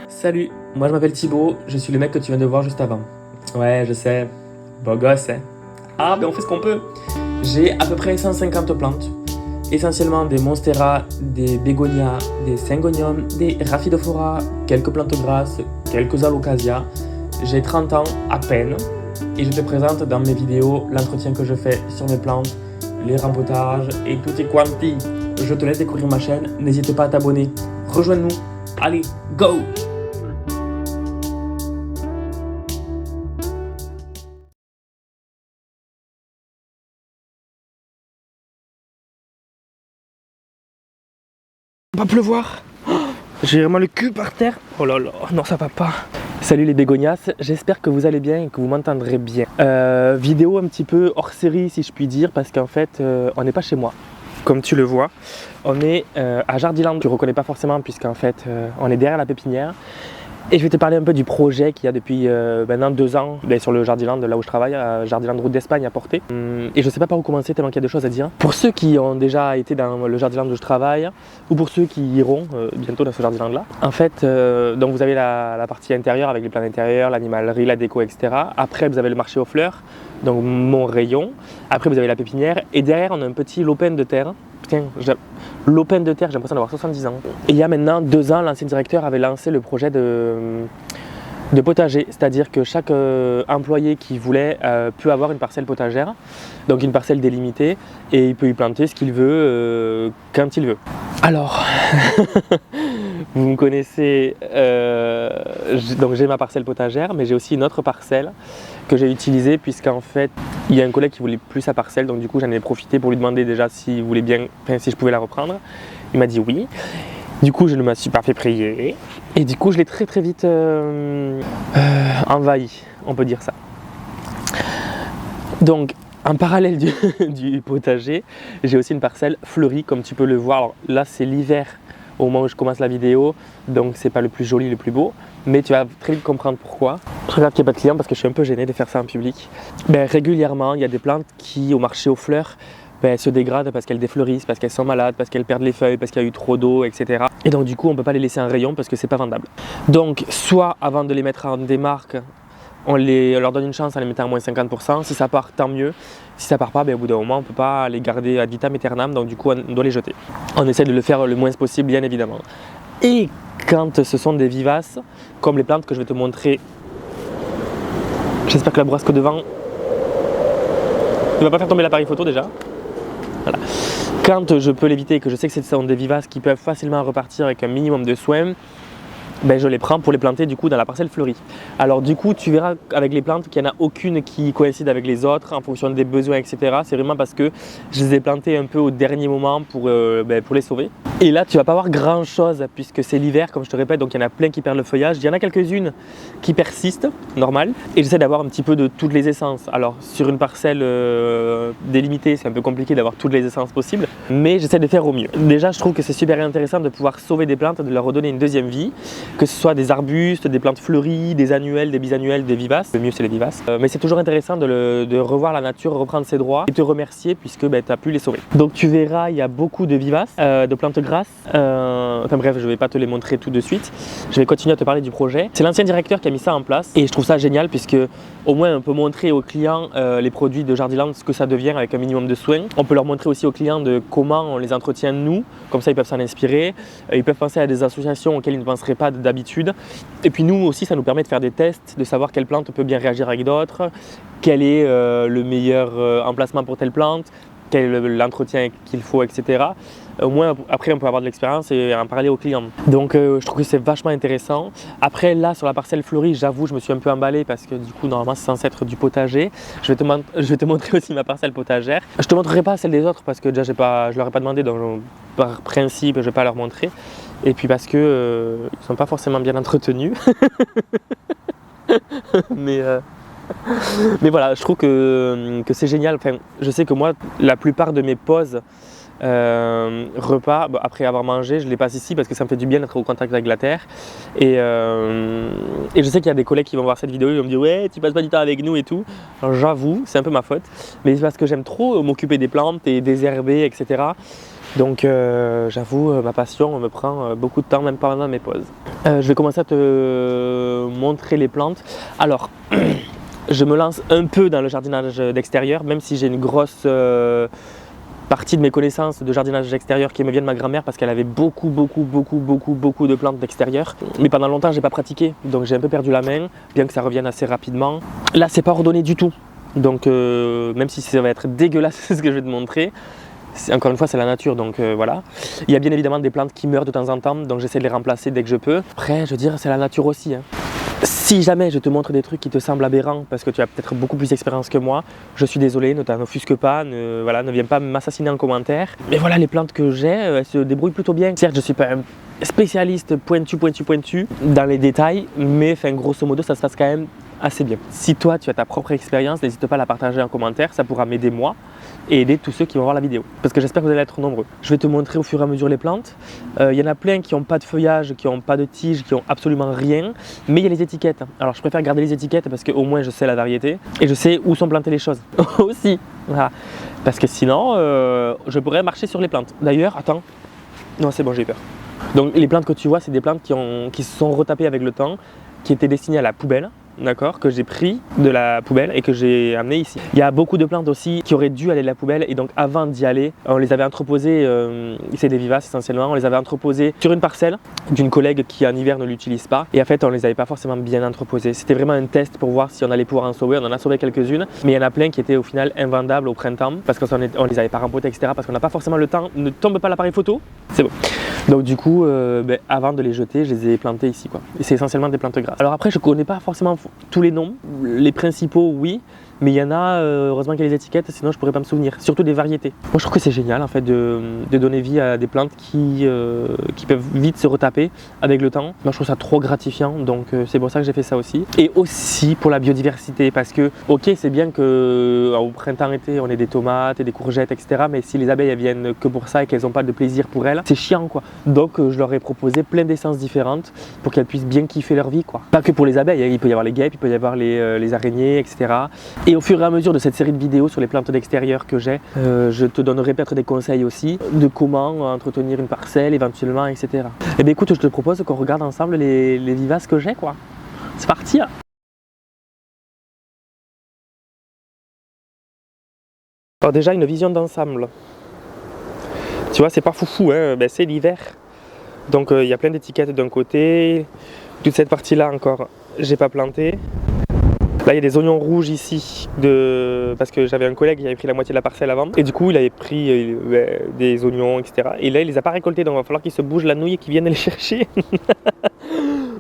Salut, moi je m'appelle Thibaut, je suis le mec que tu viens de voir juste avant. Ouais, je sais, beau gosse, hein. Ah, ben on fait ce qu'on peut. J'ai à peu près 150 plantes, essentiellement des monstera, des bégonias, des syngoniums, des rhaphidophora, quelques plantes grasses, quelques alocasias. J'ai 30 ans à peine et je te présente dans mes vidéos l'entretien que je fais sur mes plantes, les rempotages et tout est quanti. Je te laisse découvrir ma chaîne, n'hésite pas à t'abonner. Rejoins-nous, allez, go! Va pleuvoir. Oh, j'ai vraiment le cul par terre. Oh là là, non ça va pas. Salut les bégonias, j'espère que vous allez bien et que vous m'entendrez bien. Vidéo un petit peu hors série si je puis dire parce qu'en fait on n'est pas chez moi. Comme tu le vois, on est à Jardiland. Tu ne reconnais pas forcément puisqu'en fait on est derrière la pépinière. Et je vais te parler un peu du projet qu'il y a depuis maintenant 2 ans sur le Jardiland, là où je travaille, à Jardiland Route d'Espagne à Portée. Et je ne sais pas par où commencer tellement qu'il y a de choses à dire. Pour ceux qui ont déjà été dans le Jardiland où je travaille, ou pour ceux qui iront bientôt dans ce Jardiland là, en fait, donc vous avez la partie intérieure avec les plans intérieurs, l'animalerie, la déco, etc. Après vous avez le marché aux fleurs, donc mon rayon. Après vous avez la pépinière et derrière on a un petit lopin de terre. Putain, l'open de terre, j'ai l'impression d'avoir 70 ans. Et il y a maintenant 2 ans, l'ancien directeur avait lancé le projet de potager, c'est-à-dire que chaque employé qui voulait peut avoir une parcelle potagère, donc une parcelle délimitée, et il peut y planter ce qu'il veut quand il veut. Alors, vous me connaissez, donc j'ai ma parcelle potagère, mais j'ai aussi une autre parcelle que j'ai utilisée puisqu'en fait il y a un collègue qui voulait plus sa parcelle, donc du coup j'en ai profité pour lui demander déjà s'il voulait bien, si je pouvais la reprendre. Il m'a dit oui. Du coup je ne me suis pas fait prier et du coup je l'ai très vite envahi, on peut dire ça. Donc en parallèle du potager, j'ai aussi une parcelle fleurie comme tu peux le voir. Alors, là c'est l'hiver au moment où je commence la vidéo, donc c'est pas le plus joli, le plus beau, mais tu vas très vite comprendre pourquoi. Je regarde qu'il n'y a pas de clients parce que je suis un peu gêné de faire ça en public. Régulièrement, il y a des plantes qui, au marché aux fleurs, se dégradent parce qu'elles défleurissent, parce qu'elles sont malades, parce qu'elles perdent les feuilles, parce qu'il y a eu trop d'eau, etc. Et donc du coup, on ne peut pas les laisser en rayon parce que c'est pas vendable. Donc, soit avant de les mettre en démarque, on leur donne une chance en les mettant à moins 50%. Si ça part, tant mieux. Si ça part pas, au bout d'un moment, on ne peut pas les garder ad vitam aeternam, donc du coup, on doit les jeter. On essaie de le faire le moins possible, bien évidemment. Et quand ce sont des vivaces, comme les plantes que je vais te montrer, j'espère que la brasque devant ne va pas faire tomber l'appareil photo déjà. Voilà. Quand je peux l'éviter et que je sais que ce sont des vivaces qui peuvent facilement repartir avec un minimum de soins, je les prends pour les planter du coup dans la parcelle fleurie. Alors du coup tu verras avec les plantes qu'il n'y en a aucune qui coïncide avec les autres en fonction des besoins, etc. C'est vraiment parce que je les ai plantées un peu au dernier moment pour les sauver. Et là tu vas pas voir grand chose puisque c'est l'hiver comme je te répète, donc il y en a plein qui perdent le feuillage. Il y en a quelques-unes qui persistent, normal. Et j'essaie d'avoir un petit peu de toutes les essences. Alors sur une parcelle délimitée c'est un peu compliqué d'avoir toutes les essences possibles, mais j'essaie de faire au mieux. Déjà je trouve que c'est super intéressant de pouvoir sauver des plantes, de leur redonner une deuxième vie. Que ce soit des arbustes, des plantes fleuries, des annuelles, des bisannuelles, des vivaces. Le mieux c'est les vivaces. Mais c'est toujours intéressant de revoir la nature, reprendre ses droits et te remercier puisque tu as pu les sauver. Donc tu verras, il y a beaucoup de vivaces, de plantes grasses. Enfin bref, je ne vais pas te les montrer tout de suite. Je vais continuer à te parler du projet. C'est l'ancien directeur qui a mis ça en place et je trouve ça génial puisque au moins on peut montrer aux clients les produits de Jardiland, ce que ça devient avec un minimum de soins. On peut leur montrer aussi aux clients de comment on les entretient nous, comme ça ils peuvent s'en inspirer. Ils peuvent penser à des associations auxquelles ils ne penseraient pas d'habitude. Et puis nous aussi ça nous permet de faire des tests, de savoir quelle plante peut bien réagir avec d'autres, quel est le meilleur emplacement pour telle plante, quel est l'entretien qu'il faut, etc. Au moins après on peut avoir de l'expérience et en parler aux clients. Donc je trouve que c'est vachement intéressant. Après là sur la parcelle fleurie, j'avoue je me suis un peu emballé parce que du coup normalement c'est censé être du potager. Je vais te montrer aussi ma parcelle potagère. Je te montrerai pas celle des autres parce que déjà je leur ai pas demandé, donc par principe je vais pas leur montrer. Et puis parce que ils sont pas forcément bien entretenus. mais voilà, je trouve que c'est génial. Enfin, je sais que moi, la plupart de mes pauses repas, après avoir mangé, je les passe ici parce que ça me fait du bien d'être au contact avec la terre. Et je sais qu'il y a des collègues qui vont voir cette vidéo, ils vont me dire ouais, tu passes pas du temps avec nous et tout. Alors j'avoue, c'est un peu ma faute, mais c'est parce que j'aime trop m'occuper des plantes et désherber, etc. Donc j'avoue, ma passion me prend beaucoup de temps, même pendant mes pauses. Je vais commencer à te montrer les plantes. Alors, je me lance un peu dans le jardinage d'extérieur, même si j'ai une grosse partie de mes connaissances de jardinage d'extérieur qui me vient de ma grand-mère parce qu'elle avait beaucoup de plantes d'extérieur. Mais pendant longtemps, j'ai pas pratiqué, donc j'ai un peu perdu la main, bien que ça revienne assez rapidement. Là, c'est pas ordonné du tout. Donc même si ça va être dégueulasse ce que je vais te montrer, encore une fois c'est la nature, donc voilà. Il y a bien évidemment des plantes qui meurent de temps en temps, donc j'essaie de les remplacer dès que je peux. Après je veux dire c'est la nature aussi, hein. Si jamais je te montre des trucs qui te semblent aberrants parce que tu as peut-être beaucoup plus d'expérience que moi, je suis désolé, ne t'en offusque pas, ne viens pas m'assassiner en commentaire. Mais voilà, les plantes que j'ai, elles se débrouillent plutôt bien. Certes, je ne suis pas un spécialiste pointu dans les détails, mais enfin, grosso modo ça se passe quand même assez bien. Si toi tu as ta propre expérience, n'hésite pas à la partager en commentaire, ça pourra m'aider moi et aider tous ceux qui vont voir la vidéo. Parce que j'espère que vous allez être nombreux. Je vais te montrer au fur et à mesure les plantes. Il y en a plein qui n'ont pas de feuillage, qui n'ont pas de tige, qui n'ont absolument rien. Mais il y a les étiquettes. Alors je préfère garder les étiquettes parce qu'au moins je sais la variété et je sais où sont plantées les choses aussi. Voilà. Parce que sinon, je pourrais marcher sur les plantes. D'ailleurs, attends. Non, c'est bon, j'ai eu peur. Donc les plantes que tu vois, c'est des plantes qui se sont retapées avec le temps, qui étaient destinées à la poubelle. D'accord, que j'ai pris de la poubelle et que j'ai amené ici. Il y a beaucoup de plantes aussi qui auraient dû aller de la poubelle et donc avant d'y aller, on les avait entreposées, c'est des vivaces essentiellement, on les avait entreposées sur une parcelle d'une collègue qui en hiver ne l'utilise pas et en fait on les avait pas forcément bien entreposées. C'était vraiment un test pour voir si on allait pouvoir en sauver, on en a sauvé quelques-unes, mais il y en a plein qui étaient au final invendables au printemps parce qu'on les avait pas rempotées etc. parce qu'on n'a pas forcément le temps, ne tombe pas l'appareil photo, c'est bon. Donc du coup, avant de les jeter, je les ai plantées ici quoi. Et c'est essentiellement des plantes grasses. Alors après je connais pas forcément tous les noms, les principaux oui, mais il y en a, heureusement qu'il y a les étiquettes, sinon je pourrais pas me souvenir, surtout des variétés. Moi je trouve que c'est génial en fait de donner vie à des plantes qui peuvent vite se retaper avec le temps. Moi je trouve ça trop gratifiant, donc c'est pour ça que j'ai fait ça aussi. Et aussi pour la biodiversité, parce que ok c'est bien qu'au printemps-été on ait des tomates et des courgettes etc, mais si les abeilles elles viennent que pour ça et qu'elles n'ont pas de plaisir pour elles, c'est chiant quoi. Donc je leur ai proposé plein d'essences différentes pour qu'elles puissent bien kiffer leur vie quoi. Pas que pour les abeilles, il peut y avoir les guêpes, il peut y avoir les araignées etc. Et au fur et à mesure de cette série de vidéos sur les plantes d'extérieur que j'ai, je te donnerai peut-être des conseils aussi de comment entretenir une parcelle éventuellement, etc. Et bien écoute, je te propose qu'on regarde ensemble les vivaces que j'ai quoi. C'est parti hein. Alors déjà une vision d'ensemble. Tu vois c'est pas foufou, hein, ben, c'est l'hiver. Donc il y a plein d'étiquettes d'un côté, toute cette partie là encore j'ai pas planté. Là il y a des oignons rouges ici, parce que j'avais un collègue qui avait pris la moitié de la parcelle avant et du coup il avait pris des oignons etc. Et là il les a pas récoltés donc il va falloir qu'il se bouge la nouille et qu'il vienne les chercher.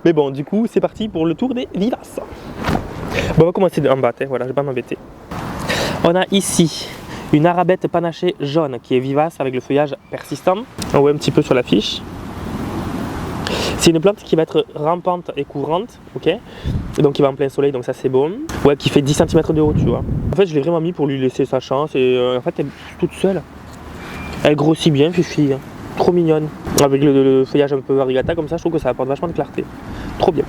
Mais bon du coup c'est parti pour le tour des vivaces. Bon on va commencer en bas, voilà je vais pas m'embêter. On a ici une arabette panachée jaune qui est vivace avec le feuillage persistant. On voit un petit peu sur la fiche. C'est une plante qui va être rampante et courante, ok. Donc il va en plein soleil, donc ça c'est bon. Ouais, qui fait 10 cm de haut, tu vois. En fait, je l'ai vraiment mis pour lui laisser sa chance et en fait, elle est toute seule. Elle grossit bien, Fifi. Hein. Trop mignonne. Avec le feuillage un peu variegata comme ça, je trouve que ça apporte vachement de clarté. Trop bien.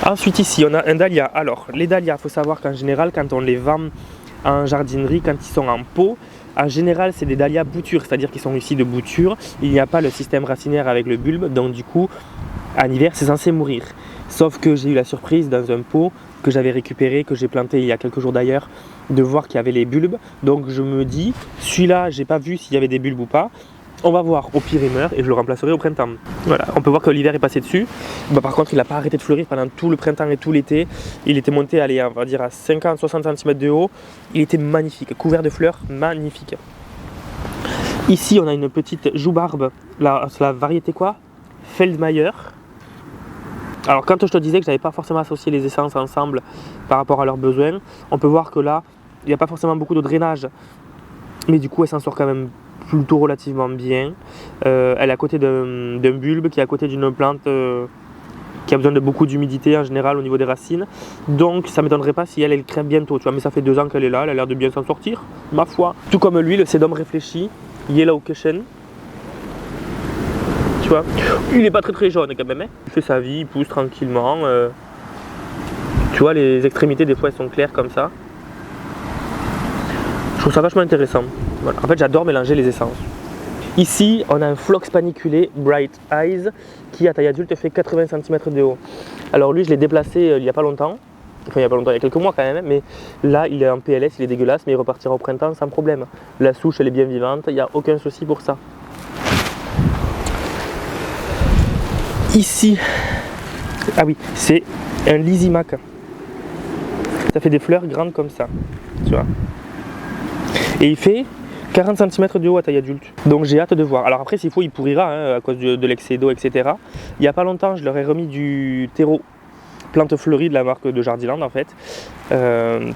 Ensuite ici, on a un dahlia. Alors, les dahlias, il faut savoir qu'en général, quand on les vend en jardinerie, quand ils sont en pot, en général, c'est des dahlias boutures, c'est-à-dire qu'ils sont issus de boutures. Il n'y a pas le système racinaire avec le bulbe, donc du coup, en hiver, c'est censé mourir. Sauf que j'ai eu la surprise dans un pot que j'avais récupéré, que j'ai planté il y a quelques jours d'ailleurs, de voir qu'il y avait les bulbes. Donc je me dis, celui-là, j'ai pas vu s'il y avait des bulbes ou pas. On va voir, au pire il meurt et je le remplacerai au printemps. Voilà, on peut voir que l'hiver est passé dessus. Bah, par contre, il n'a pas arrêté de fleurir pendant tout le printemps et tout l'été. Il était monté, allez, on va dire à 50-60 cm de haut. Il était magnifique, couvert de fleurs, magnifique. Ici, on a une petite joubarbe, c'est la variété quoi ? Feldmayer. Alors quand je te disais que je n'avais pas forcément associé les essences ensemble par rapport à leurs besoins, on peut voir que là, il n'y a pas forcément beaucoup de drainage, mais du coup elle s'en sort quand même plutôt relativement bien. Elle est à côté d'un bulbe qui est à côté d'une plante qui a besoin de beaucoup d'humidité en général au niveau des racines. Donc ça ne m'étonnerait pas si elle crème bientôt, tu vois, mais ça fait 2 ans qu'elle est là, elle a l'air de bien s'en sortir, ma foi. Tout comme lui, le sédum réfléchi, Yellow Cushion. Tu vois, il n'est pas très jaune quand même, hein. Il fait sa vie, il pousse tranquillement. Tu vois, les extrémités des fois elles sont claires comme ça. Je trouve ça vachement intéressant. Voilà. En fait, j'adore mélanger les essences. Ici, on a un phlox paniculé Bright Eyes qui à taille adulte fait 80 cm de haut. Alors lui, je l'ai déplacé il n'y a pas longtemps. Enfin, il y a pas longtemps, il y a quelques mois quand même, mais là, il est en PLS, il est dégueulasse, mais il repartira au printemps sans problème. La souche, elle est bien vivante, il n'y a aucun souci pour ça. Ici, ah oui, c'est un Lysimac. Ça fait des fleurs grandes comme ça, tu vois. Et il fait 40 cm de haut à taille adulte. Donc j'ai hâte de voir. Alors après, s'il faut, il pourrira hein, à cause de l'excès d'eau, etc. Il n'y a pas longtemps, je leur ai remis du terreau plante fleurie de la marque de Jardiland en fait,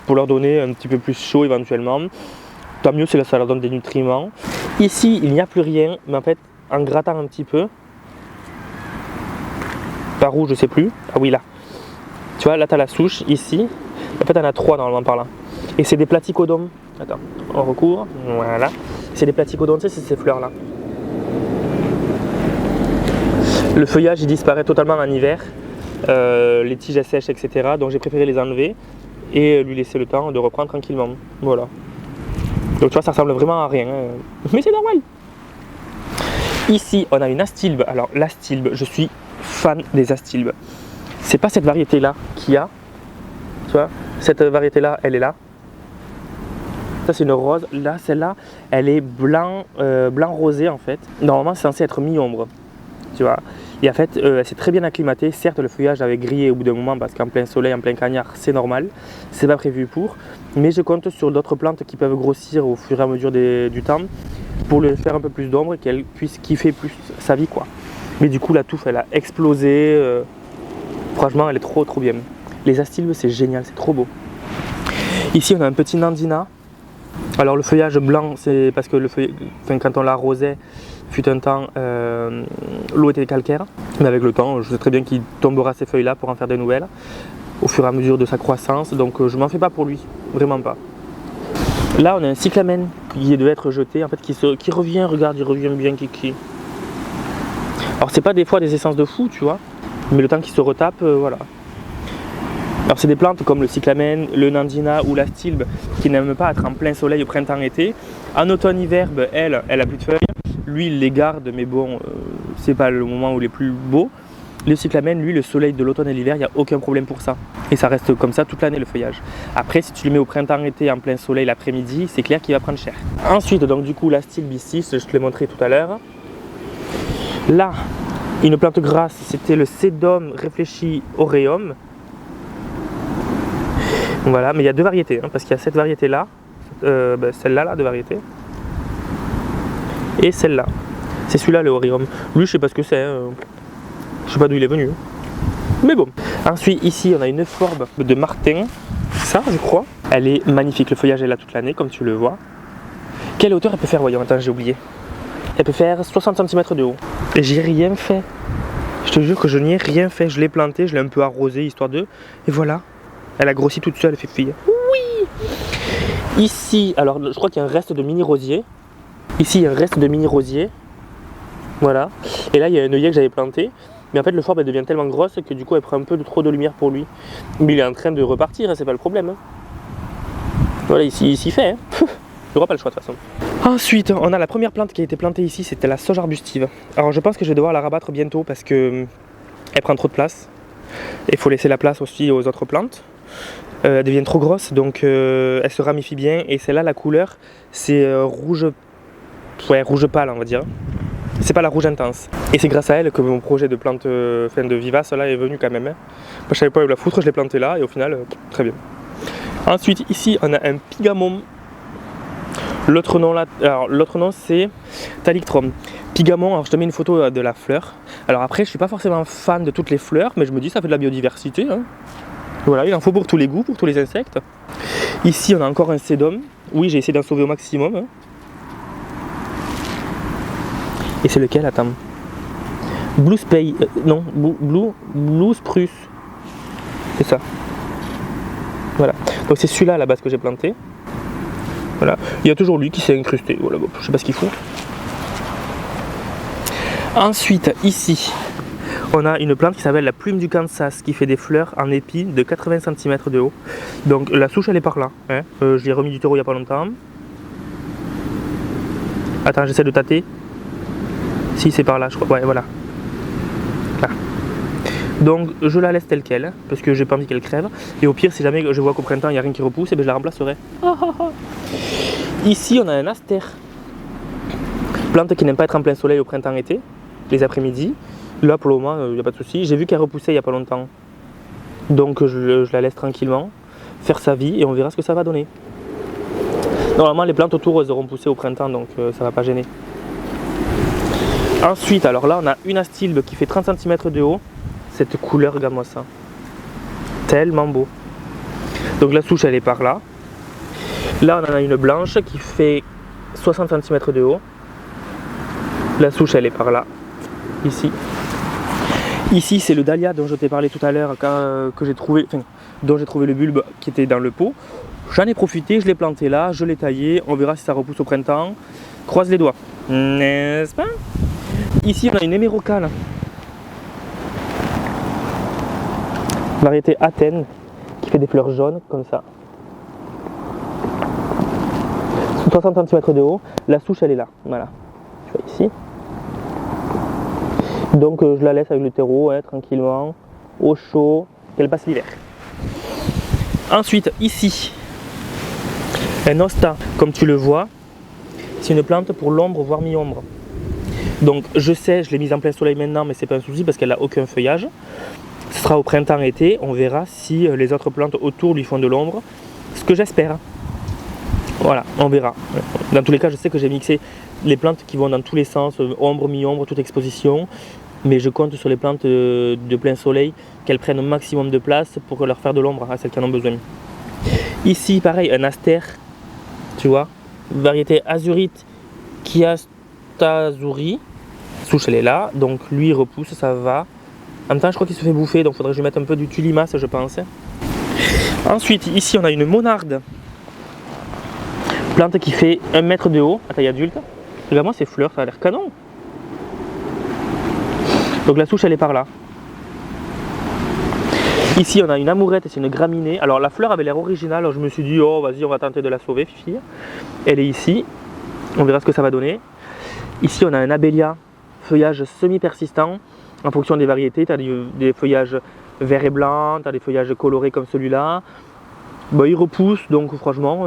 pour leur donner un petit peu plus chaud éventuellement. Tant mieux, ça leur donne des nutriments. Ici, il n'y a plus rien, mais en fait, en grattant un petit peu, par où je sais plus, ah oui là, tu vois, là tu as la souche, ici, en fait, on a 3 normalement par là. Et c'est des platycodomes. Attends, on recouvre, voilà. C'est des platycodomes, tu sais, c'est ces fleurs-là. Le feuillage, il disparaît totalement en hiver. Les tiges elles sèchent, etc. Donc j'ai préféré les enlever et lui laisser le temps de reprendre tranquillement. Voilà. Donc tu vois, ça ressemble vraiment à rien. Hein. Mais c'est normal. Ici, on a une astilbe. Alors l'astilbe, je suis fan des astilbes. C'est pas cette variété-là qu'il y a. Tu vois, cette variété-là, elle est là. Ça c'est une rose. Là, celle-là, elle est blanc rosé en fait. Normalement, c'est censé être mi-ombre. Tu vois. Et en fait, elle s'est très bien acclimatée. Certes, le feuillage avait grillé au bout d'un moment parce qu'en plein soleil, en plein cagnard, c'est normal. C'est pas prévu pour. Mais je compte sur d'autres plantes qui peuvent grossir au fur et à mesure du temps pour lui faire un peu plus d'ombre et qu'elle puisse kiffer plus sa vie, quoi. Mais du coup, la touffe, elle a explosé. Franchement, elle est trop bien. Les astilbes, c'est génial, c'est trop beau. Ici, on a un petit nandina. Alors, le feuillage blanc, c'est parce que quand on l'arrosait, fut un temps, l'eau était calcaire, mais avec le temps, je sais très bien qu'il tombera ces feuilles-là pour en faire des nouvelles, au fur et à mesure de sa croissance, donc je m'en fais pas pour lui, vraiment pas. Là, on a un cyclamen qui devait être jeté, en fait, qui revient, regarde, il revient bien kiki. Alors, c'est pas des fois des essences de fou, tu vois, mais le temps qu'il se retape, voilà. Alors, c'est des plantes comme le cyclamen, le nandina ou l'astilbe qui n'aiment pas être en plein soleil au printemps-été. En automne-hiver, elle a plus de feuilles. Lui, il les garde, mais bon, c'est pas le moment où il est plus beau. Le cyclamen, lui, le soleil de l'automne et l'hiver, il n'y a aucun problème pour ça. Et ça reste comme ça toute l'année, le feuillage. Après, si tu le mets au printemps-été, en plein soleil, l'après-midi, c'est clair qu'il va prendre cher. Ensuite, donc du coup, l'astilbe ici, je te l'ai montré tout à l'heure. Là, une plante grasse, c'était le Sedum réfléchi aureum. Voilà, mais il y a deux variétés, hein, parce qu'il y a cette variété-là, celle-là, de variété. Et celle-là, c'est celui-là le aureum. Lui je sais pas ce que c'est, je sais pas d'où il est venu. Mais bon. Ensuite ici on a une forbe de martin, ça je crois. Elle est magnifique, le feuillage est là toute l'année comme tu le vois. Quelle hauteur elle peut faire, voyons, attends j'ai oublié. Elle peut faire 60 cm de haut. Et j'ai rien fait. Je te jure que je n'y ai rien fait, je l'ai plantée, je l'ai un peu arrosée histoire de... Et voilà, elle a grossi toute seule, elle fait fille. Oui. Ici, alors je crois qu'il y a un reste de mini rosier. Ici, il y a un reste de mini rosier. Voilà. Et là, il y a un œillet que j'avais planté. Mais en fait, le forbe, elle devient tellement grosse que du coup, elle prend un peu trop de lumière pour lui. Mais il est en train de repartir, hein, c'est pas le problème. Hein. Voilà, il s'y fait. Hein. Il n'aura pas le choix de toute façon. Ensuite, on a la première plante qui a été plantée ici, c'était la sauge arbustive. Alors, je pense que je vais devoir la rabattre bientôt parce que elle prend trop de place. Il faut laisser la place aussi aux autres plantes. Elle devient trop grosse, donc elle se ramifie bien. Et celle-là, la couleur, c'est rouge. Ouais, rouge pâle on va dire. C'est pas la rouge intense. Et c'est grâce à elle que mon projet de plante de vivace là est venu quand même. Hein. Moi je savais pas où la foutre, je l'ai planté là et au final, très bien. Ensuite ici on a un pigamum. L'autre nom là, alors l'autre nom c'est Thalictrum. Pigamum, alors je te mets une photo de la fleur. Alors après je suis pas forcément fan de toutes les fleurs, mais je me dis ça fait de la biodiversité. Hein. Voilà, il en faut pour tous les goûts, pour tous les insectes. Ici on a encore un sedum. Oui, j'ai essayé d'en sauver au maximum. Hein. Et c'est lequel, attends. Blue Spay, non, Blue Spruce. C'est ça. Voilà. Donc c'est celui-là à la base que j'ai planté. Voilà. Il y a toujours lui qui s'est incrusté. Voilà, bon, je sais pas ce qu'il faut. Ensuite, ici, on a une plante qui s'appelle la plume du Kansas qui fait des fleurs en épi de 80 cm de haut. Donc la souche elle est par là. Hein. Je l'ai remis du terreau il n'y a pas longtemps. Attends, j'essaie de tâter. Si, c'est par là, je crois. Ouais, voilà. Là. Donc, je la laisse telle qu'elle, parce que j'ai pas envie qu'elle crève. Et au pire, si jamais je vois qu'au printemps, il n'y a rien qui repousse, et bien je la remplacerai. Ici, on a un astère. Plante qui n'aime pas être en plein soleil au printemps-été, les après-midi. Là, pour le moment, il n'y a pas de souci. J'ai vu qu'elle repoussait il n'y a pas longtemps. Donc, je la laisse tranquillement faire sa vie et on verra ce que ça va donner. Normalement, les plantes autour, elles auront poussé au printemps, donc ça ne va pas gêner. Ensuite, alors là, on a une astilbe qui fait 30 cm de haut. Cette couleur gamosa. Tellement beau. Donc la souche, elle est par là. Là, on en a une blanche qui fait 60 cm de haut. La souche, elle est par là. Ici. Ici, c'est le dahlia dont je t'ai parlé tout à l'heure, dont j'ai trouvé le bulbe qui était dans le pot. J'en ai profité, je l'ai planté là, je l'ai taillé. On verra si ça repousse au printemps. Croise les doigts. N'est-ce pas? Ici, on a une hémérocale. Variété Athènes, qui fait des fleurs jaunes, comme ça. 60 cm de haut. La souche, elle est là. Voilà. Tu vois ici. Donc je la laisse avec le terreau, tranquillement, au chaud, qu'elle passe l'hiver. Ensuite, ici, un hosta, comme tu le vois, c'est une plante pour l'ombre, voire mi-ombre. Donc je sais, je l'ai mise en plein soleil maintenant, mais c'est pas un souci parce qu'elle n'a aucun feuillage. Ce sera au printemps-été, on verra si les autres plantes autour lui font de l'ombre, ce que j'espère. Voilà, on verra. Dans tous les cas, je sais que j'ai mixé les plantes qui vont dans tous les sens, ombre, mi-ombre, toute exposition. Mais je compte sur les plantes de plein soleil, qu'elles prennent un maximum de place pour leur faire de l'ombre à celles qui en ont besoin. Ici, pareil, un astère, tu vois, variété azurite Chiastazuri. Souche, elle est là, donc lui il repousse, ça va. En même temps, je crois qu'il se fait bouffer, donc il faudrait que je mette un peu du tulimas, je pense. Ensuite, ici, on a une monarde. Plante qui fait 1 mètre de haut, à taille adulte. Regarde-moi ces fleurs, ça a l'air canon. Donc la souche, elle est par là. Ici, on a une amourette, c'est une graminée. Alors la fleur avait l'air originale, alors je me suis dit, oh vas-y, on va tenter de la sauver, fifi. Elle est ici, on verra ce que ça va donner. Ici, on a un abélia, feuillage semi-persistant. En fonction des variétés, tu as des feuillages verts et blancs, tu as des feuillages colorés comme celui-là. Bon, il repousse, donc franchement,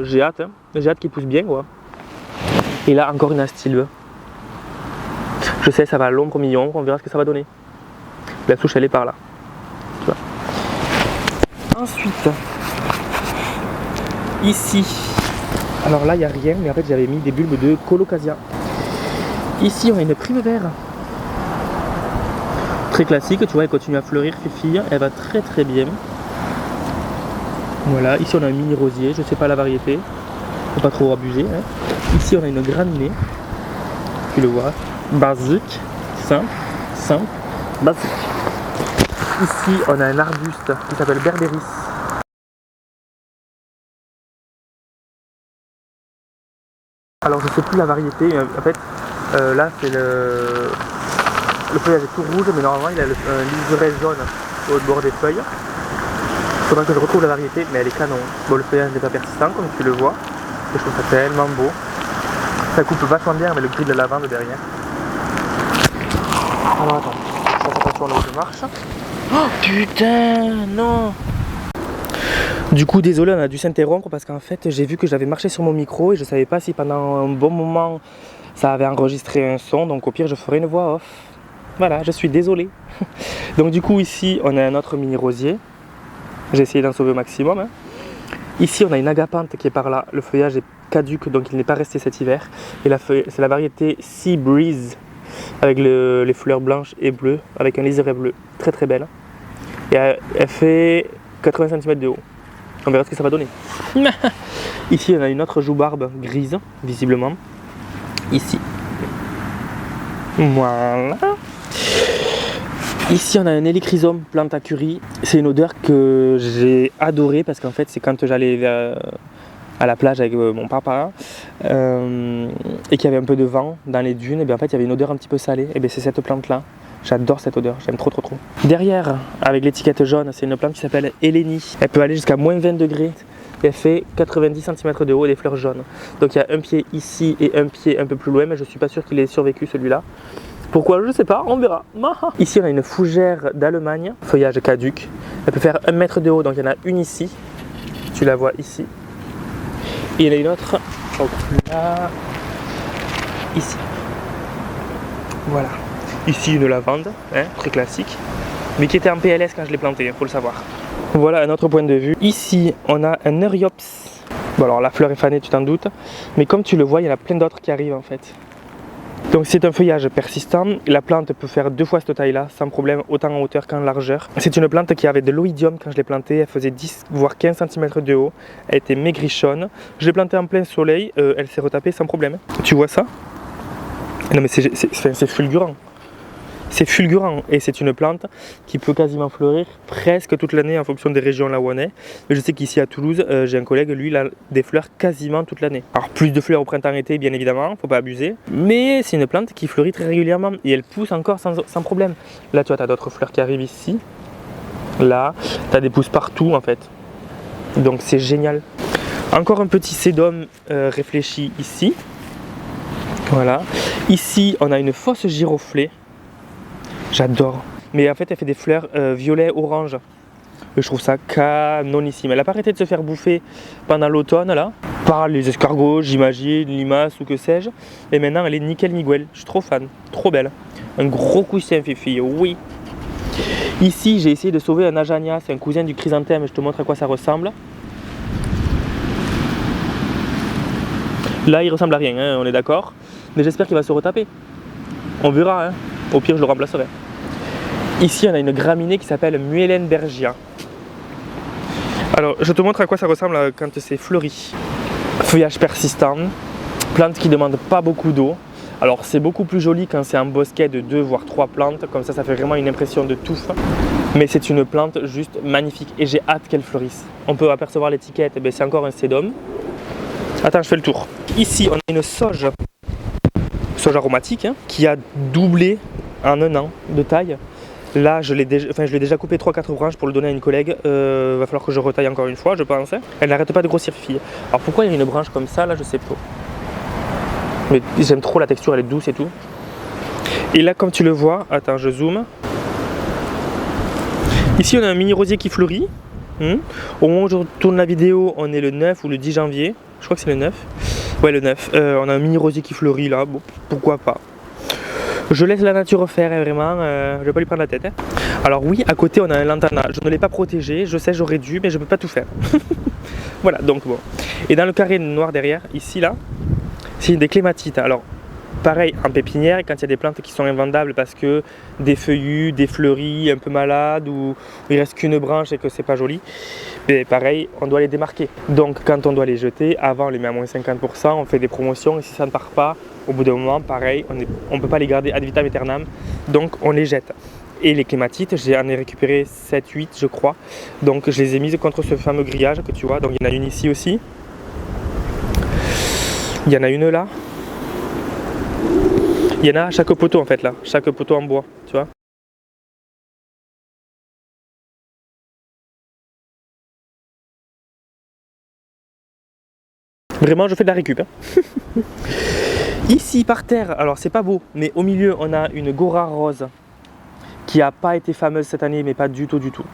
j'ai hâte. J'ai hâte qu'il pousse bien, quoi. Et là, encore une astilbe. Je sais, ça va à l'ombre, mi-ombre, on verra ce que ça va donner. La souche, elle est par là. Tu vois. Ensuite, ici, alors là, il n'y a rien, mais en fait, j'avais mis des bulbes de colocasia. Ici, on a une primevère. Très classique, tu vois, elle continue à fleurir, fifi, elle va très très bien. Voilà, ici on a un mini rosier, je ne sais pas la variété, faut pas trop abuser. Ici on a une graminée, tu le vois, basique, simple, basique. Ici on a un arbuste qui s'appelle Berberis. Alors je sais plus la variété, en fait là c'est le feuillage est tout rouge, mais normalement il a un liseré jaune au bord des feuilles. Il faudra que je retrouve la variété, mais elle est canon. Bon, le feuillage n'est pas persistant, comme tu le vois. Et je trouve ça tellement beau. Ça coupe vachement bien avec le gris de la lavande derrière. Alors attends, je fasse attention là où je marche. Oh putain, non! Du coup, désolé, on a dû s'interrompre parce qu'en fait, j'ai vu que j'avais marché sur mon micro et je savais pas si pendant un bon moment ça avait enregistré un son. Donc au pire, je ferai une voix off. Voilà, je suis désolé. Donc du coup, ici, on a un autre mini rosier. J'ai essayé d'en sauver au maximum. Ici, on a une agapante qui est par là. Le feuillage est caduc, donc il n'est pas resté cet hiver. Et c'est la variété Sea Breeze, avec les fleurs blanches et bleues, avec un liseré bleu. Très très belle. Et elle fait 80 cm de haut. On verra ce que ça va donner. Ici, on a une autre joubarbe grise, visiblement. Ici. Voilà. Ici on a un hélichrysum plante à curry. C'est une odeur que j'ai adorée parce qu'en fait c'est quand j'allais à la plage avec mon papa et qu'il y avait un peu de vent dans les dunes, et bien en fait il y avait une odeur un petit peu salée. Et bien c'est cette plante là. J'adore cette odeur, j'aime trop. Derrière, avec l'étiquette jaune, c'est une plante qui s'appelle Hélénie. Elle peut aller jusqu'à -20 degrés. et elle fait 90 cm de haut et des fleurs jaunes. Donc il y a un pied ici et un pied un peu plus loin, mais je ne suis pas sûr qu'il ait survécu celui-là. Pourquoi? Je ne sais pas, on verra. Ici on a une fougère d'Allemagne, feuillage caduc. Elle peut faire 1 mètre de haut, donc il y en a une ici. Tu la vois ici. Et il y en a une autre, donc là, ici. Voilà. Ici une lavande, hein, très classique, mais qui était en PLS quand je l'ai planté, il faut le savoir. Voilà un autre point de vue. Ici on a un Euryops. Bon alors la fleur est fanée, tu t'en doutes, mais comme tu le vois, il y en a plein d'autres qui arrivent en fait. Donc c'est un feuillage persistant, la plante peut faire 2 fois cette taille-là, sans problème, autant en hauteur qu'en largeur. C'est une plante qui avait de l'oïdium quand je l'ai plantée, elle faisait 10 voire 15 cm de haut, elle était maigrichonne. Je l'ai plantée en plein soleil, elle s'est retapée sans problème. Tu vois ça? Non mais c'est fulgurant. C'est fulgurant et c'est une plante qui peut quasiment fleurir presque toute l'année en fonction des régions là où on est. Mais je sais qu'ici à Toulouse, j'ai un collègue, lui, il a des fleurs quasiment toute l'année. Alors plus de fleurs au printemps-été, bien évidemment, faut pas abuser. Mais c'est une plante qui fleurit très régulièrement et elle pousse encore sans problème. Là, tu vois, tu as d'autres fleurs qui arrivent ici. Là, tu as des pousses partout en fait. Donc c'est génial. Encore un petit sédum réfléchi ici. Voilà. Ici, on a une fausse giroflée. J'adore. Mais en fait, elle fait des fleurs violet-orange. Je trouve ça canonissime. Elle n'a pas arrêté de se faire bouffer pendant l'automne, là, par les escargots, j'imagine, limaces ou que sais-je. Et maintenant, elle est nickel miguel. Je suis trop fan. Trop belle. Un gros coussin, fifi, oui. Ici, j'ai essayé de sauver un Ajania. C'est un cousin du chrysanthème. Je te montre à quoi ça ressemble. Là, il ressemble à rien, hein, on est d'accord. Mais j'espère qu'il va se retaper. On verra, hein. Au pire, je le remplacerai. Ici, on a une graminée qui s'appelle Muellenbergia. Alors, je te montre à quoi ça ressemble quand c'est fleuri. Feuillage persistant, plante qui ne demande pas beaucoup d'eau. Alors, c'est beaucoup plus joli quand c'est un bosquet de 2 voire 3 plantes. Comme ça fait vraiment une impression de touffe. Mais c'est une plante juste magnifique et j'ai hâte qu'elle fleurisse. On peut apercevoir l'étiquette, eh c'est encore un sédum. Attends, je fais le tour. Ici, on a une sauge aromatique, hein, qui a doublé en 1 an de taille. Là, je l'ai déjà coupé 3-4 branches pour le donner à une collègue. Va falloir que je retaille encore une fois, je pense. Elle n'arrête pas de grossir, fille. Alors pourquoi il y a une branche comme ça, là, je sais pas. Mais j'aime trop la texture, elle est douce et tout. Et là, comme tu le vois, attends, je zoome. Ici, on a un mini rosier qui fleurit. Au moment où je tourne la vidéo, on est le 9 ou le 10 janvier. Je crois que c'est le 9. Ouais, le 9. On a un mini rosier qui fleurit là. Bon, pourquoi pas. Je laisse la nature faire, hein, vraiment. Je vais pas lui prendre la tête. Hein. Alors oui, à côté, on a un lantana. Je ne l'ai pas protégé. Je sais, j'aurais dû, mais je peux pas tout faire. Voilà, donc bon. Et dans le carré noir derrière, ici, là, c'est des clématites. Alors, pareil, en pépinière, quand il y a des plantes qui sont invendables parce que des feuillus, des fleuris un peu malades ou il reste qu'une branche et que c'est pas joli, mais pareil, on doit les démarquer. Donc quand on doit les jeter, avant on les met à moins 50%, on fait des promotions et si ça ne part pas, au bout d'un moment, pareil, on ne peut pas les garder ad vitam aeternam, donc on les jette. Et les clématites, j'en ai récupéré 7-8 je crois, donc je les ai mises contre ce fameux grillage que tu vois, donc il y en a une ici aussi, il y en a une là. Il y en a à chaque poteau en fait là, chaque poteau en bois, tu vois. Vraiment je fais de la récup. Hein. Ici par terre, alors c'est pas beau, mais au milieu on a une Gora rose qui n'a pas été fameuse cette année, mais pas du tout du tout.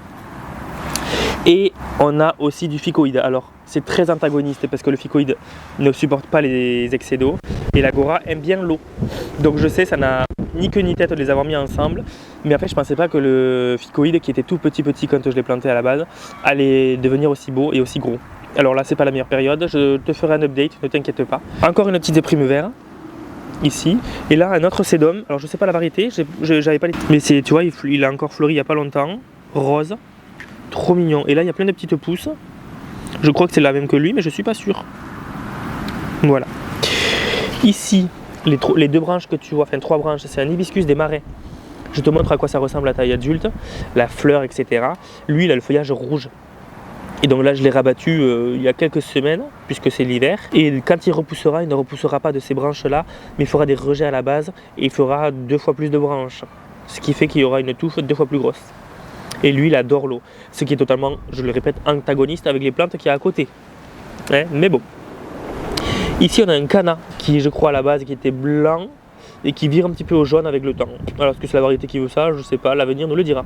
Et on a aussi du ficoïde. Alors c'est très antagoniste parce que le ficoïde ne supporte pas les excès d'eau et la Gora aime bien l'eau. Donc je sais, ça n'a ni queue ni tête de les avoir mis ensemble, mais en fait je pensais pas que le ficoïde, qui était tout petit quand je l'ai planté à la base, allait devenir aussi beau et aussi gros. Alors là c'est pas la meilleure période, je te ferai un update, ne t'inquiète pas. Encore une petite déprime vert ici, et là un autre sédum. Alors je sais pas la variété, j'avais pas les... mais c'est, tu vois, il a encore fleuri il y a pas longtemps, rose. Trop mignon. Et là, il y a plein de petites pousses. Je crois que c'est la même que lui, mais je suis pas sûr. Voilà. Ici, les 2 branches que tu vois, enfin 3 branches, c'est un hibiscus des marais. Je te montre à quoi ça ressemble à taille adulte, la fleur, etc. Lui, il a le feuillage rouge. Et donc là, je l'ai rabattu il y a quelques semaines, puisque c'est l'hiver. Et quand il repoussera, il ne repoussera pas de ces branches-là, mais il fera des rejets à la base et il fera 2 fois plus de branches. Ce qui fait qu'il y aura une touffe 2 fois plus grosse. Et lui, il adore l'eau. Ce qui est totalement, je le répète, antagoniste avec les plantes qu'il y a à côté. hein, mais bon. Ici on a un canna qui je crois à la base qui était blanc et qui vire un petit peu au jaune avec le temps. Alors est-ce que c'est la variété qui veut ça? Je sais pas, l'avenir nous le dira.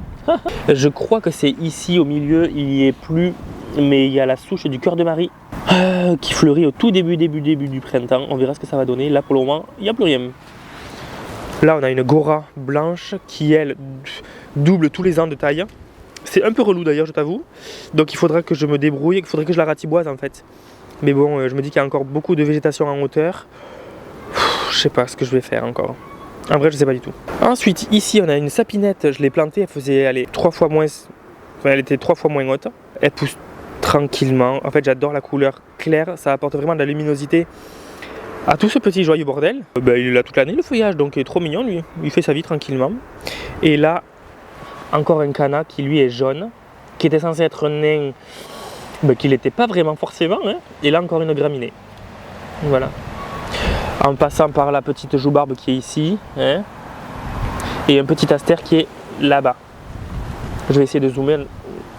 Je crois que c'est ici au milieu, il n'y est plus, mais il y a la souche du cœur de Marie qui fleurit au tout début du printemps. On verra ce que ça va donner. Là pour le moment, il n'y a plus rien. Là on a une Gora blanche qui elle double tous les ans de taille. C'est un peu relou d'ailleurs, je t'avoue. Donc il faudra que je me débrouille, il faudrait que je la ratiboise en fait. Mais bon, je me dis qu'il y a encore beaucoup de végétation en hauteur. Je sais pas ce que je vais faire encore. En vrai, je sais pas du tout. Ensuite, ici, on a une sapinette. Je l'ai plantée, elle faisait 3 fois moins. Enfin, elle était 3 fois moins haute. Elle pousse tranquillement. En fait, j'adore la couleur claire. Ça apporte vraiment de la luminosité à tout ce petit joyeux bordel. Il a toute l'année le feuillage, donc il est trop mignon lui. Il fait sa vie tranquillement. Et là, encore un canna qui lui est jaune, qui était censé être nain, qui n'était pas vraiment forcément. Hein. Et là, encore une graminée. Voilà. En passant par la petite joubarbe qui est ici, hein, et un petit astère qui est là-bas. Je vais essayer de zoomer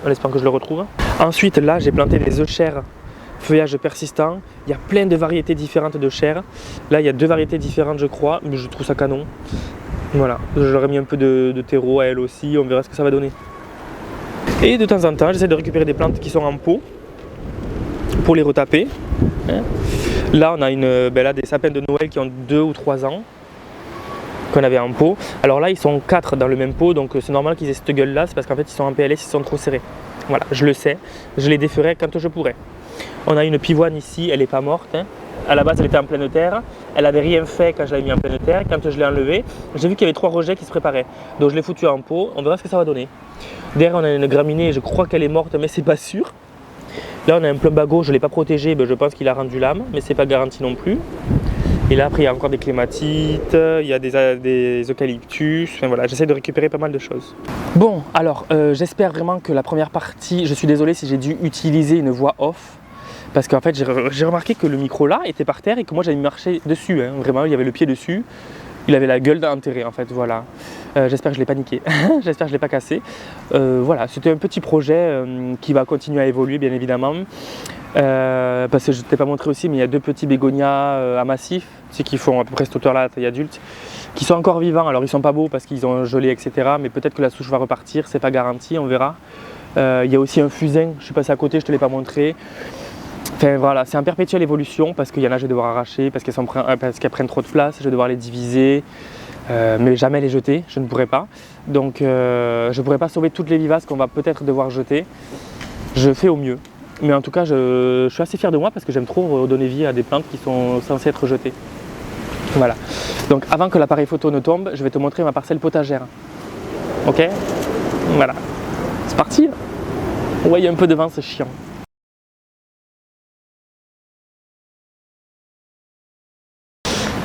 en espérant que je le retrouve. Ensuite, là, j'ai planté des euchères, feuillage persistant. Il y a plein de variétés différentes de chères. Là, il y a 2 variétés différentes, je crois, mais je trouve ça canon. Voilà, j'aurais mis un peu de terreau à elle aussi, on verra ce que ça va donner. Et de temps en temps, j'essaie de récupérer des plantes qui sont en pot pour les retaper. Hein. Là, on a des sapins de Noël qui ont 2 ou 3 ans, qu'on avait en pot. Alors là, ils sont 4 dans le même pot, donc c'est normal qu'ils aient cette gueule-là, c'est parce qu'en fait, ils sont en PLS, ils sont trop serrés. Voilà, je le sais, je les déferai quand je pourrai. On a une pivoine ici, elle n'est pas morte. Hein. À la base, elle était en pleine terre. Elle n'avait rien fait quand je l'avais mis en pleine terre. Quand je l'ai enlevée, j'ai vu qu'il y avait 3 rejets qui se préparaient. Donc je l'ai foutue en pot, on verra ce que ça va donner. Derrière, on a une graminée, je crois qu'elle est morte, mais c'est pas sûr. Là on a un plumbago, je ne l'ai pas protégé, je pense qu'il a rendu l'âme, mais c'est pas garanti non plus. Et là après il y a encore des clématites, il y a des eucalyptus, enfin voilà, j'essaie de récupérer pas mal de choses. Bon alors j'espère vraiment que la première partie, je suis désolé si j'ai dû utiliser une voix off, parce qu'en fait j'ai remarqué que le micro là était par terre et que moi j'avais marché dessus, hein. Vraiment il y avait le pied dessus. Il avait la gueule d'enterré en fait, voilà. J'espère que je ne l'ai pas niqué, j'espère que je ne l'ai pas cassé. Voilà, c'était un petit projet qui va continuer à évoluer bien évidemment. Parce que je ne t'ai pas montré aussi, mais il y a 2 petits bégonias à massif, tu sais, qui font à peu près cette hauteur-là, à taille adulte, qui sont encore vivants. Alors ils ne sont pas beaux parce qu'ils ont gelé, etc. Mais peut-être que la souche va repartir, c'est pas garanti, on verra. Il y a aussi un fusain, je suis passé à côté, je ne te l'ai pas montré. Enfin voilà, c'est en perpétuelle évolution parce qu'il y en a je vais devoir arracher, parce qu'elles prennent trop de place, je vais devoir les diviser, mais jamais les jeter, je ne pourrai pas. Donc je ne pourrai pas sauver toutes les vivaces qu'on va peut-être devoir jeter. Je fais au mieux. Mais en tout cas, je suis assez fier de moi parce que j'aime trop redonner vie à des plantes qui sont censées être jetées. Voilà. Donc avant que l'appareil photo ne tombe, je vais te montrer ma parcelle potagère. Ok? Voilà. C'est parti. Ouais, il y a un peu de vent, c'est chiant.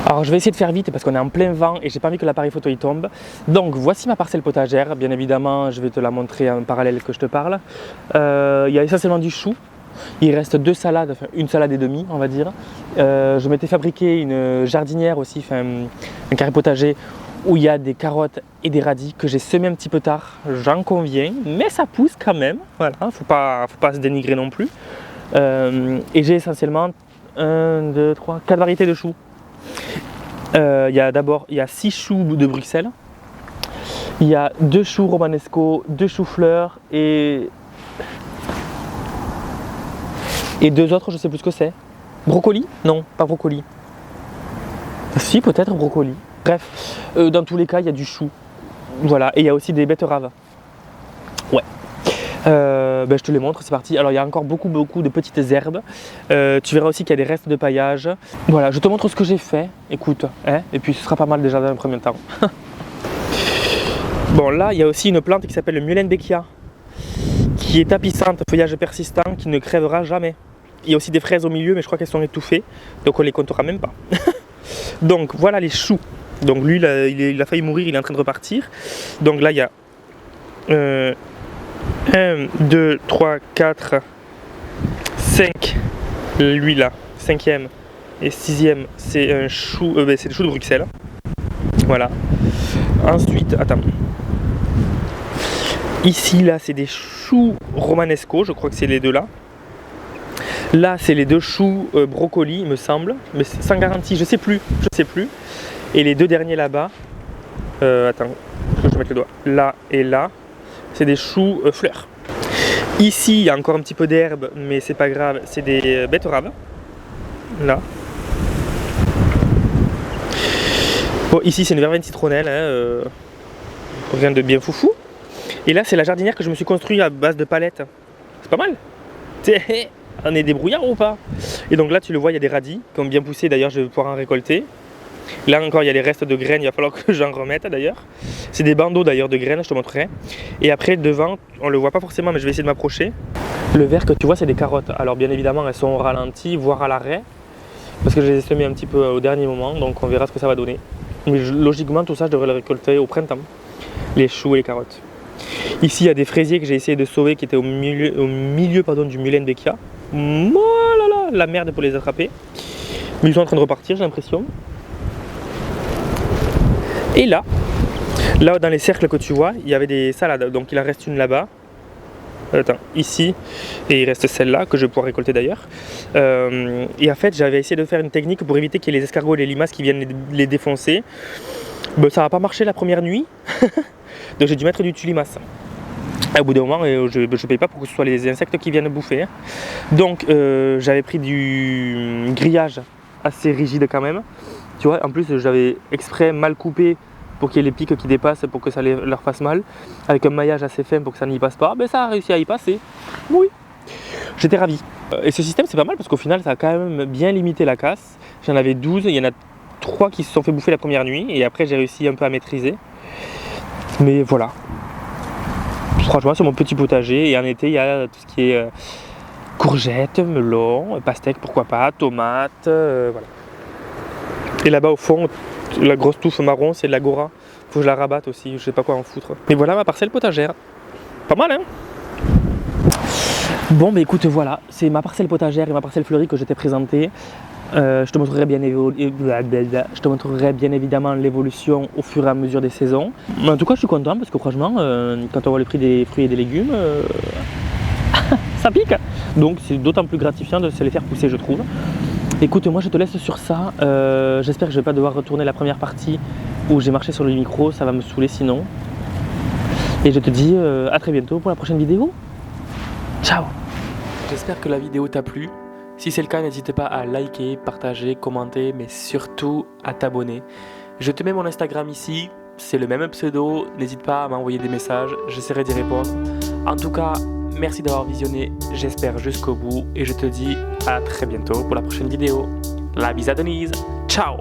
Alors je vais essayer de faire vite parce qu'on est en plein vent et j'ai pas envie que l'appareil photo y tombe. Donc voici ma parcelle potagère, bien évidemment je vais te la montrer en parallèle que je te parle. Il y a essentiellement du chou, il reste 2 salades, enfin une salade et demie on va dire. Je m'étais fabriqué une jardinière aussi, enfin un carré potager où il y a des carottes et des radis que j'ai semé un petit peu tard, j'en conviens, mais ça pousse quand même, voilà, faut pas se dénigrer non plus. Et j'ai essentiellement 1, 2, 3, 4 variétés de choux. Il y a 6 choux de Bruxelles, il y a 2 choux romanesco, 2 choux-fleurs et 2 autres, je sais plus ce que c'est. Brocoli? Non, pas brocoli. Si, peut-être brocoli. Bref, dans tous les cas, il y a du chou. Voilà, et il y a aussi des betteraves. Ouais. Je te les montre, c'est parti. Alors il y a encore beaucoup de petites herbes. Tu verras aussi qu'il y a des restes de paillage. Voilà, je te montre ce que j'ai fait. Écoute, hein, et puis ce sera pas mal déjà dans un premier temps. Bon, là il y a aussi une plante qui s'appelle le Muehlenbeckia, qui est tapissante, feuillage persistant, qui ne crèvera jamais. Il y a aussi des fraises au milieu, mais je crois qu'elles sont étouffées, donc on les comptera même pas. Donc voilà les choux. Donc lui, il a failli mourir, il est en train de repartir. Donc là il y a 1, 2, 3, 4, 5, lui là, 5e et 6e, c'est un chou, c'est le chou de Bruxelles. Voilà. Ensuite, attends. Ici, là, c'est des choux romanesco, je crois que c'est les 2 là. Là, c'est les 2 choux brocolis, il me semble, mais sans garantie, je sais plus. Et les 2 derniers là-bas, attends, je vais mettre le doigt. Là et là, c'est des choux fleurs. Ici, il y a encore un petit peu d'herbe, mais c'est pas grave, c'est des betteraves. Là. Bon, ici, c'est une verveine citronnelle, hein, rien de bien foufou. Et là, c'est la jardinière que je me suis construite à base de palettes. C'est pas mal. On est débrouillard ou pas? Et donc là, tu le vois, il y a des radis qui ont bien poussé. D'ailleurs, je vais pouvoir en récolter. Là encore, il y a les restes de graines. Il va falloir que j'en remette d'ailleurs. C'est des bandeaux d'ailleurs de graines, je te montrerai. Et après, devant, on le voit pas forcément, mais je vais essayer de m'approcher. Le vert que tu vois, c'est des carottes. Alors bien évidemment, elles sont au ralenti, voire à l'arrêt. Parce que je les ai semées un petit peu au dernier moment. Donc on verra ce que ça va donner. Mais logiquement, tout ça, je devrais le récolter au printemps. Les choux et les carottes. Ici, il y a des fraisiers que j'ai essayé de sauver qui étaient au milieu du Mulenbeckia. Oh là là, la merde pour les attraper. Mais ils sont en train de repartir, j'ai l'impression. Et là, dans les cercles que tu vois, il y avait des salades. Donc il en reste une là-bas. Attends, ici. Et il reste celle-là, que je vais pouvoir récolter d'ailleurs. Et en fait, j'avais essayé de faire une technique pour éviter qu'il y ait les escargots et les limaces qui viennent les défoncer. Ben, ça n'a pas marché la première nuit. Donc j'ai dû mettre du tulimace. Au bout d'un moment, je ne paye pas pour que ce soit les insectes qui viennent bouffer. Donc j'avais pris du grillage assez rigide quand même. Tu vois, en plus j'avais exprès mal coupé pour qu'il y ait les pics qui dépassent pour que ça leur fasse mal. Avec un maillage assez fin pour que ça n'y passe pas. Ben ça a réussi à y passer. Oui. J'étais ravi. Et ce système c'est pas mal parce qu'au final ça a quand même bien limité la casse. J'en avais 12, il y en a 3 qui se sont fait bouffer la première nuit. Et après j'ai réussi un peu à maîtriser. Mais voilà. Franchement, c'est mon petit potager et en été, il y a tout ce qui est courgettes, melons, pastèques, pourquoi pas, tomates, voilà. Et là-bas au fond, la grosse touffe marron, c'est de l'agora. Faut que je la rabatte aussi, je sais pas quoi en foutre. Mais voilà ma parcelle potagère. Pas mal, hein? Bon, bah écoute, voilà, c'est ma parcelle potagère et ma parcelle fleurie que je t'ai présentée. Je te montrerai bien évidemment l'évolution au fur et à mesure des saisons. Mais en tout cas, je suis content parce que franchement, quand on voit le prix des fruits et des légumes, ça pique. Donc c'est d'autant plus gratifiant de se les faire pousser, je trouve. Écoute, moi je te laisse sur ça. J'espère que je ne vais pas devoir retourner la première partie où j'ai marché sur le micro, ça va me saouler sinon. Et je te dis à très bientôt pour la prochaine vidéo. Ciao! J'espère que la vidéo t'a plu. Si c'est le cas, n'hésite pas à liker, partager, commenter, mais surtout à t'abonner. Je te mets mon Instagram ici, c'est le même pseudo, n'hésite pas à m'envoyer des messages, j'essaierai d'y répondre. En tout cas, merci d'avoir visionné, j'espère jusqu'au bout, et je te dis à très bientôt pour la prochaine vidéo. La bise à Denise, ciao!